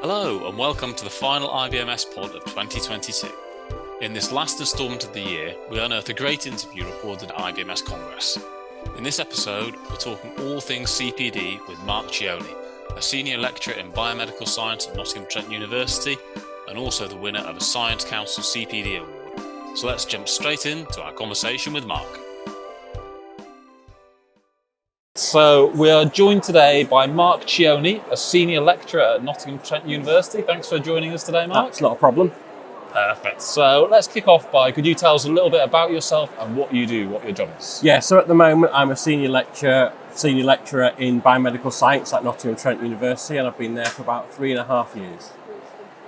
Hello and welcome to the final IBMS pod of 2022. In this last instalment of the year, we unearthed a great interview recorded at IBMS Congress. In this episode, we're talking all things CPD with Mark Cioni, a senior lecturer in Biomedical Science at Nottingham Trent University and also the winner of a Science Council CPD Award. So let's jump straight into our conversation with Mark. So we are joined today by Mark Cioni, a senior lecturer at Nottingham Trent University. Thanks for joining us today, Mark. That's not a problem. Perfect. So let's kick off by, could you tell us a little bit about yourself and what you do, what your job is? Yeah, so at the moment I'm a senior lecturer in Biomedical Science at Nottingham Trent University, and I've been there for about 3.5 years.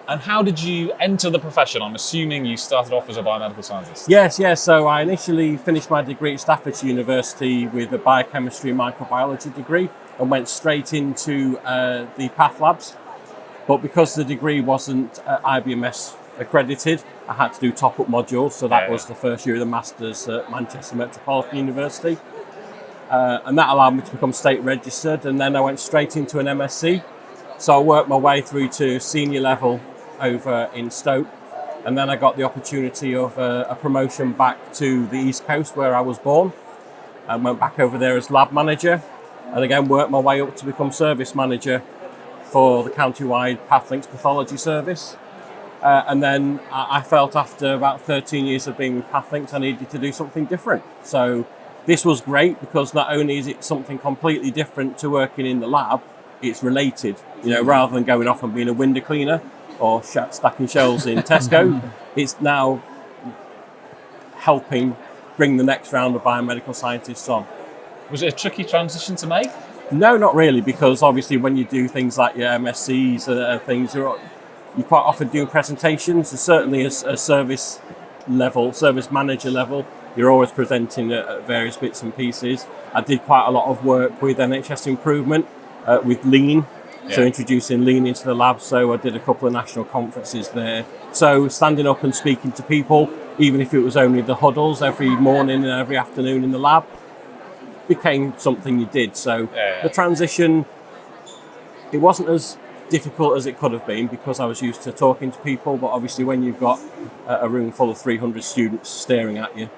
And how did you enter the profession? I'm assuming you started off as a biomedical scientist. Yes. So I initially finished my degree at Staffordshire University with a biochemistry and microbiology degree and went straight into the path labs. But because the degree wasn't IBMS accredited, I had to do top-up modules. So that was the first year of the Masters at Manchester Metropolitan University. And that allowed me to become state registered. And then I went straight into an MSc. So I worked my way through to senior level over in Stoke, and then I got the opportunity of a promotion back to the East Coast where I was born, and went back over there as lab manager, and again worked my way up to become service manager for the county-wide PathLinks pathology service. And then I felt after about 13 years of being with PathLinks I needed to do something different. So this was great because not only is it something completely different to working in the lab, it's related, rather than going off and being a window cleaner or stacking shelves in Tesco, it's now helping bring the next round of biomedical scientists on. Was it a tricky transition to make? No, not really, because obviously when you do things like your MSCs and things, you're quite often doing presentations, and certainly as a service manager level, you're always presenting at various bits and pieces. I did quite a lot of work with NHS Improvement, with Lean. So introducing Lean into the lab, so I did a couple of national conferences there. So standing up and speaking to people, even if it was only the huddles every morning and every afternoon in the lab, became something you did. So the transition, it wasn't as difficult as it could have been because I was used to talking to people, but obviously when you've got a room full of 300 students staring at you,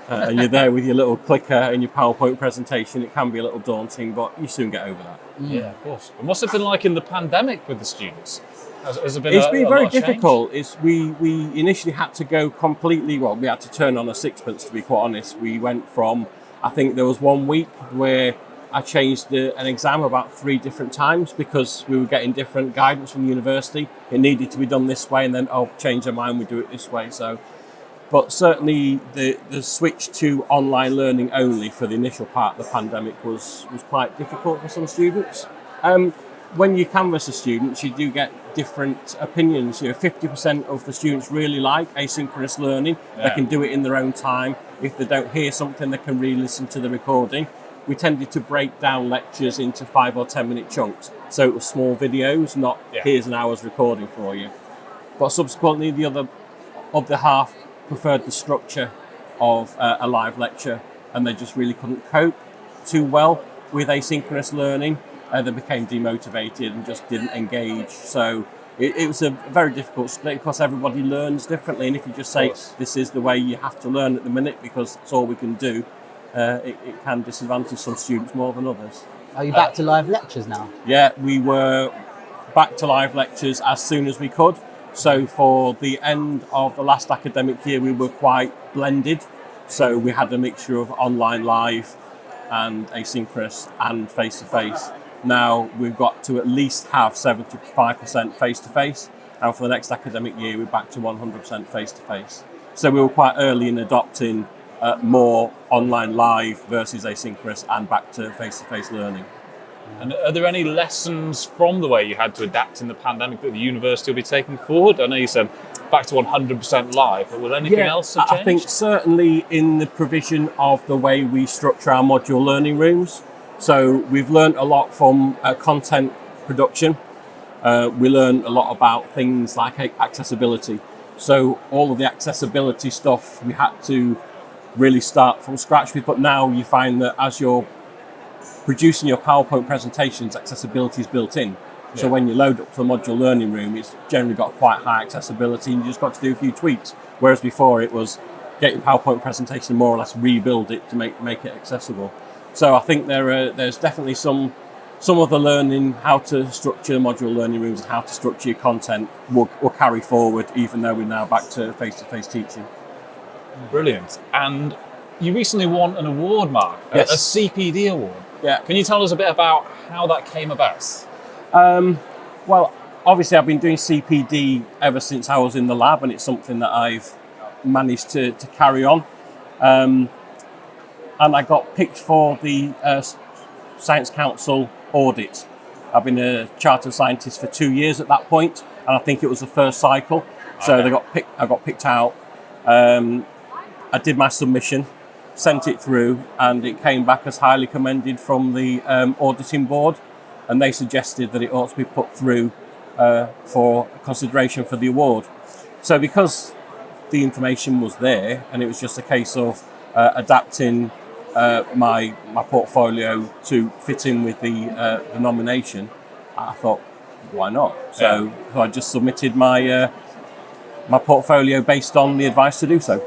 and you're there with your little clicker and your PowerPoint presentation, it can be a little daunting, but you soon get over that. Yeah, of course. And what's it been like in the pandemic with the students? Has it been It's been very difficult. Change? We initially had to go completely, we had to turn on a sixpence, to be quite honest. We went from, I think there was 1 week where I changed an exam about 3 different times because we were getting different guidance from the university. It needed to be done this way, and then, change our mind, we do it this way. But certainly the switch to online learning only for the initial part of the pandemic was quite difficult for some students. When you canvass the students, you do get different opinions. 50% of the students really like asynchronous learning. They can do it in their own time. If they don't hear something, they can re-listen to the recording. We tended to break down lectures into 5 or 10 minute chunks. So it was small videos, not here's an hour's recording for you. But subsequently, the other of the half preferred the structure of a live lecture, and they just really couldn't cope too well with asynchronous learning. They became demotivated and just didn't engage. So it was a very difficult split because everybody learns differently, and if you just say this is the way you have to learn at the minute because it's all we can do, it can disadvantage some students more than others. Are you back to live lectures now? Yeah, we were back to live lectures as soon as we could. So for the end of the last academic year, we were quite blended. So we had a mixture of online live and asynchronous and face-to-face. Now we've got to at least have 75% face-to-face. And for the next academic year, we're back to 100% face-to-face. So we were quite early in adopting more online live versus asynchronous and back to face-to-face learning. And are there any lessons from the way you had to adapt in the pandemic that the university will be taking forward? I know you said back to 100% live, but will anything else have changed? I think certainly in the provision of the way we structure our module learning rooms. So we've learned a lot from content production. We learned a lot about things like accessibility. So all of the accessibility stuff we had to really start from scratch with, but now you find that as you're producing your PowerPoint presentations, accessibility is built in. So when you load up to the modular learning room, it's generally got quite high accessibility and you just got to do a few tweaks. Whereas before it was get your PowerPoint presentation and more or less rebuild it to make it accessible. So I think there's definitely some of the learning, how to structure modular learning rooms and how to structure your content will carry forward, even though we're now back to face-to-face teaching. Brilliant. And you recently won an award, Mark, Yes. a CPD award. Yeah. Can you tell us a bit about how that came about? Well, obviously I've been doing CPD ever since I was in the lab, and it's something that I've managed to carry on. And I got picked for the Science Council audit. I've been a chartered scientist for 2 years at that point, and I think it was the first cycle. So I got picked out. I did my submission, sent it through, and it came back as highly commended from the auditing board, and they suggested that it ought to be put through for consideration for the award. So because the information was there, and it was just a case of adapting my portfolio to fit in with the nomination, I thought, why not? So I just submitted my portfolio based on the advice to do so.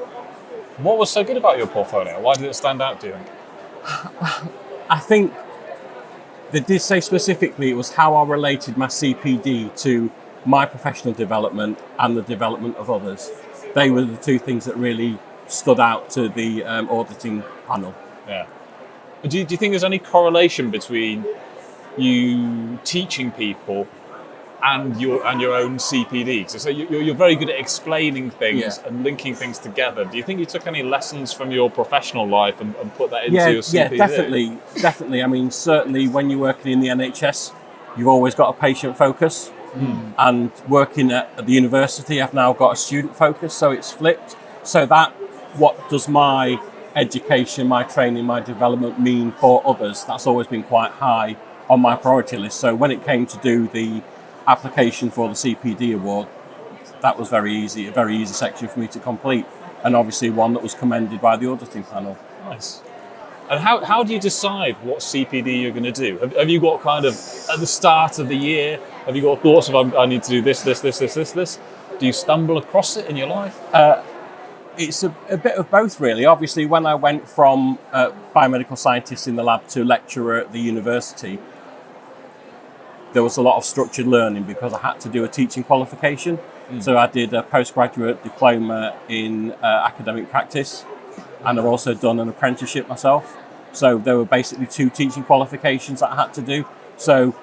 What was so good about your portfolio? Why did it stand out, do you think? I think they did say specifically it was how I related my CPD to my professional development and the development of others. They were the two things that really stood out to the auditing panel. Yeah. But do you think there's any correlation between you teaching people and your own CPD? So you're very good at explaining things and linking things together. Do you think you took any lessons from your professional life and put that into your CPD? Yeah, definitely. I mean, certainly when you're working in the NHS, you've always got a patient focus. And working at the university, I've now got a student focus, so it's flipped. So that, what does my education, my training, my development mean for others? That's always been quite high on my priority list. So when it came to do the application for the CPD award, that was a very easy section for me to complete, and obviously one that was commended by the auditing panel. Nice. And how do you decide what CPD you're going to do? Have you got kind of, at the start of the year, have you got thoughts of, I need to do this? Do you stumble across it in your life? It's a bit of both, really. Obviously, when I went from biomedical scientist in the lab to lecturer at the university, there was a lot of structured learning because I had to do a teaching qualification. So I did a postgraduate diploma in academic practice, and I've also done an apprenticeship myself. So there were basically 2 teaching qualifications that I had to do. So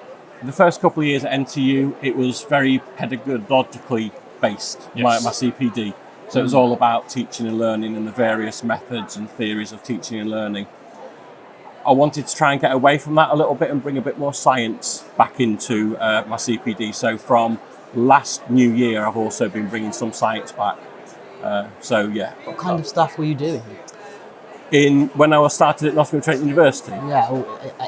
the first couple of years at NTU, it was very pedagogically based, my CPD. So it was all about teaching and learning and the various methods and theories of teaching and learning. I wanted to try and get away from that a little bit and bring a bit more science back into my CPD. So from last new year, I've also been bringing some science back. What kind of stuff were you doing? When I was started at Nottingham Trent University. Yeah,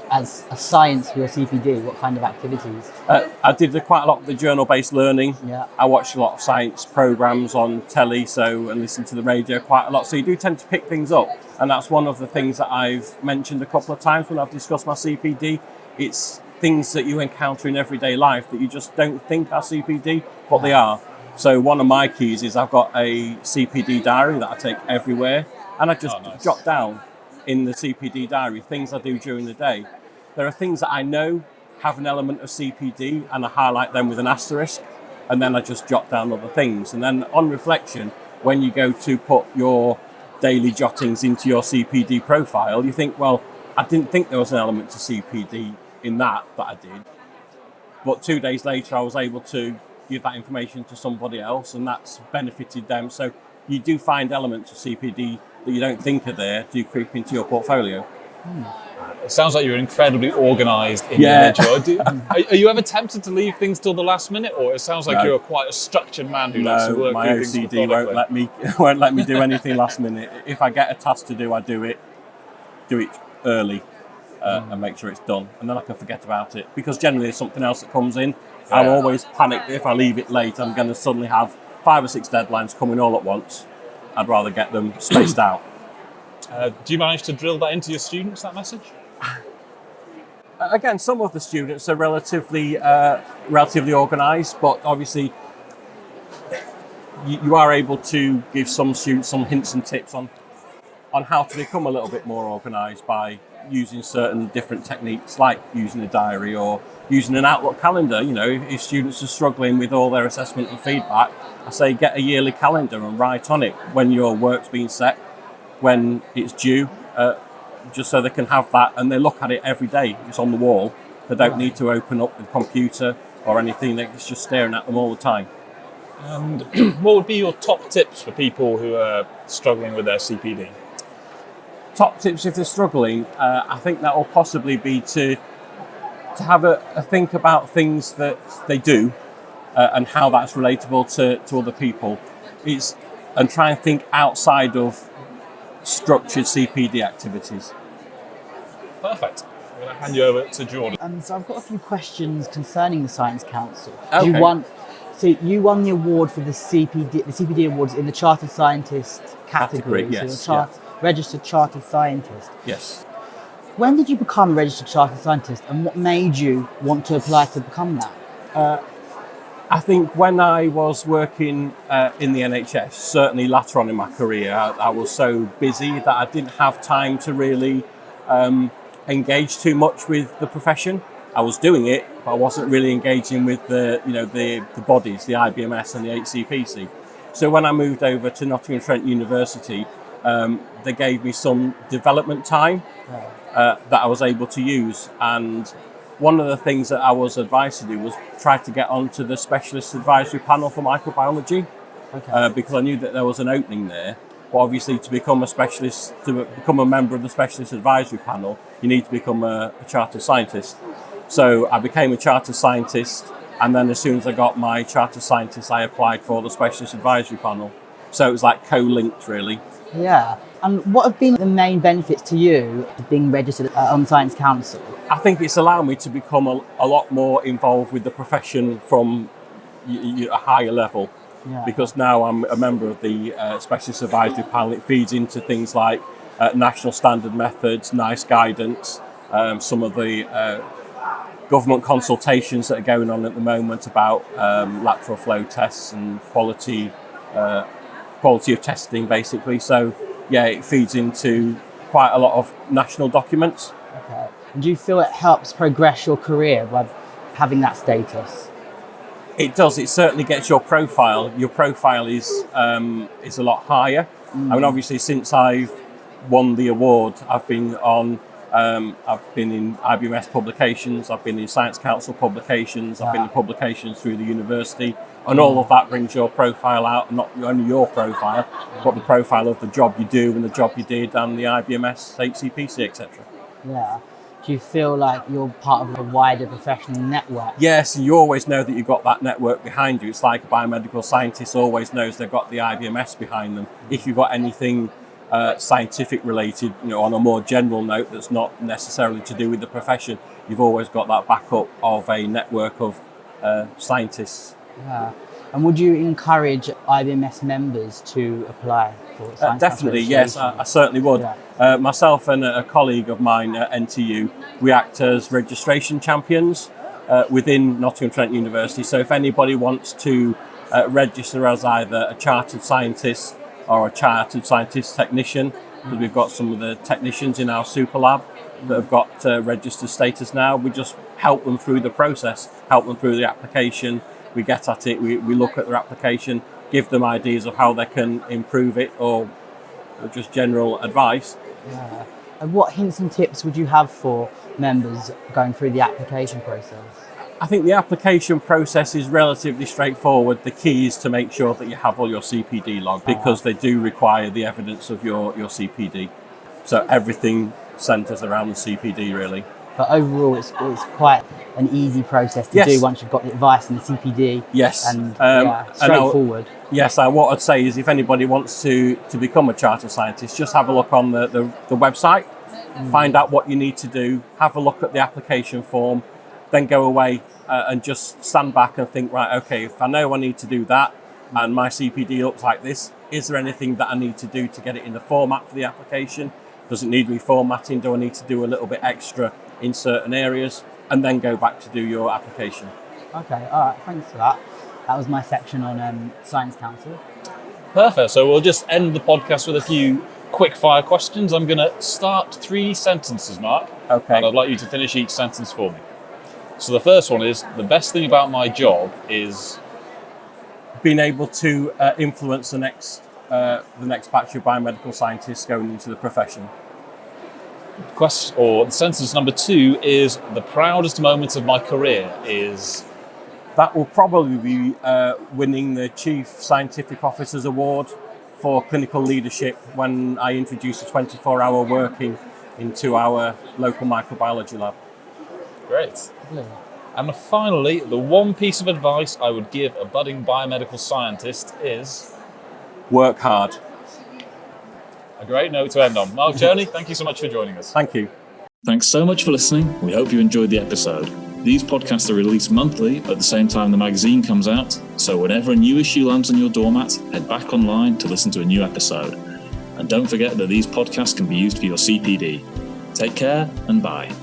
as a science for your CPD, what kind of activities? I did quite a lot of the journal-based learning. Yeah. I watched a lot of science programs on telly, and listened to the radio quite a lot. So you do tend to pick things up, and that's one of the things that I've mentioned a couple of times when I've discussed my CPD. It's things that you encounter in everyday life that you just don't think are CPD, but they are. So one of my keys is I've got a CPD diary that I take everywhere. And I just jot down in the CPD diary things I do during the day. There are things that I know have an element of CPD, and I highlight them with an asterisk, and then I just jot down other things. And then on reflection, when you go to put your daily jottings into your CPD profile, you think, well, I didn't think there was an element to CPD in that I did. But 2 days later, I was able to give that information to somebody else, and that's benefited them. So you do find elements of CPD that you don't think are there do creep into your portfolio. It sounds like you're incredibly organised individual. Are you ever tempted to leave things till the last minute, or it sounds like you're quite a structured man who likes to work my through things OCD won't let me do anything last minute. If I get a task to do, I do it early and make sure it's done, and then I can forget about it, because generally there's something else that comes in. I'm always panicked that if I leave it late, I'm going to suddenly have 5 or 6 deadlines coming all at once. I'd rather get them spaced out. Do you manage to drill that into your students, that message? Again, some of the students are relatively organised, but obviously you are able to give some students some hints and tips on how to become a little bit more organised by using certain different techniques, like using a diary or using an Outlook calendar. You know, if students are struggling with all their assessment and feedback, I say get a yearly calendar and write on it when your work's being set, when it's due, just so they can have that and they look at it every day. It's on the wall. They don't need to open up the computer or anything. It's just staring at them all the time. And what would be your top tips for people who are struggling with their CPD? Top tips if they're struggling, I think that will possibly be to have a think about things that they do and how that's relatable to other people. And try and think outside of structured CPD activities. Perfect. I'm going to hand you over to Jordan. So I've got a few questions concerning the Science Council. Okay. You won the award for the CPD Awards in the Chartered Scientist category. Yes. So you're registered Chartered Scientist. Yes. When did you become a registered Chartered Scientist, and what made you want to apply to become that? I think when I was working in the NHS, certainly later on in my career, I was so busy that I didn't have time to really engage too much with the profession. I was doing it, but I wasn't really engaging with the bodies, the IBMS and the HCPC. So when I moved over to Nottingham Trent University, they gave me some development time that I was able to use. And one of the things that I was advised to do was try to get onto the specialist advisory panel for microbiology, because I knew that there was an opening there. But obviously, to become a member of the specialist advisory panel, you need to become a chartered scientist. So I became a chartered scientist, and then as soon as I got my chartered scientist, I applied for the specialist advisory panel. So it was like co-linked, really. Yeah. And what have been the main benefits to you of being registered on Science Council? I think it's allowed me to become a lot more involved with the profession from a higher level. Yeah. Because now I'm a member of the specialist advisory panel. It feeds into things like national standard methods, NICE guidance, some of the government consultations that are going on at the moment about lateral flow tests and quality of testing, basically. So yeah, it feeds into quite a lot of national documents. Okay. And do you feel it helps progress your career by having that status? It does. It certainly gets your profile. Your profile is a lot higher. I mean, obviously, since I've won the award, I've been in IBMS publications. I've been in Science Council publications. I've been in publications through the university, and all of that brings your profile out. And not only your profile, but the profile of the job you do and the job you did, and the IBMS, HCPC, etc. Yeah. Do you feel like you're part of a wider professional network? Yes, and you always know that you've got that network behind you. It's like a biomedical scientist always knows they've got the IBMS behind them. If you've got anything scientific related, on a more general note that's not necessarily to do with the profession, you've always got that backup of a network of scientists. Yeah. And would you encourage IBMS members to apply for Science Definitely, Council yes, I certainly would. Yeah. Myself and a colleague of mine at NTU, we act as registration champions within Nottingham Trent University. So if anybody wants to register as either a chartered scientist or a chartered scientist technician, because we've got some of the technicians in our super lab that have got registered status now, we just help them through the process, help them through the application. We get at it, we look at their application, give them ideas of how they can improve it, or just general advice. Yeah. And what hints and tips would you have for members going through the application process? I think the application process is relatively straightforward. The key is to make sure that you have all your CPD log, because they do require the evidence of your CPD. So everything centres around the CPD, really. But overall, it's quite an easy process to do once you've got the advice and the CPD. Yes. And straightforward. What I'd say is if anybody wants to become a chartered scientist, just have a look on the website, find out what you need to do, have a look at the application form, then go away and just stand back and think, right, okay, if I know I need to do that and my CPD looks like this, is there anything that I need to do to get it in the format for the application? Does it need reformatting? Do I need to do a little bit extra in certain areas, and then go back to do your application. Okay, all right, thanks for that. That was my section on Science Council. Perfect. So we'll just end the podcast with a few quick fire questions. I'm going to start 3 sentences, Mark. Okay. And I'd like you to finish each sentence for me. So the first one is, the best thing about my job is... Being able to influence the next batch of biomedical scientists going into the profession. Sentence number 2 is, the proudest moment of my career is... That will probably be winning the Chief Scientific Officer's Award for clinical leadership when I introduced a 24-hour working into our local microbiology lab. Great. Yeah. And finally, the one piece of advice I would give a budding biomedical scientist is... Work hard. A great note to end on. Mark Cioni, thank you so much for joining us. Thank you. Thanks so much for listening. We hope you enjoyed the episode. These podcasts are released monthly at the same time the magazine comes out, so whenever a new issue lands on your doormat, head back online to listen to a new episode. And don't forget that these podcasts can be used for your CPD. Take care and bye.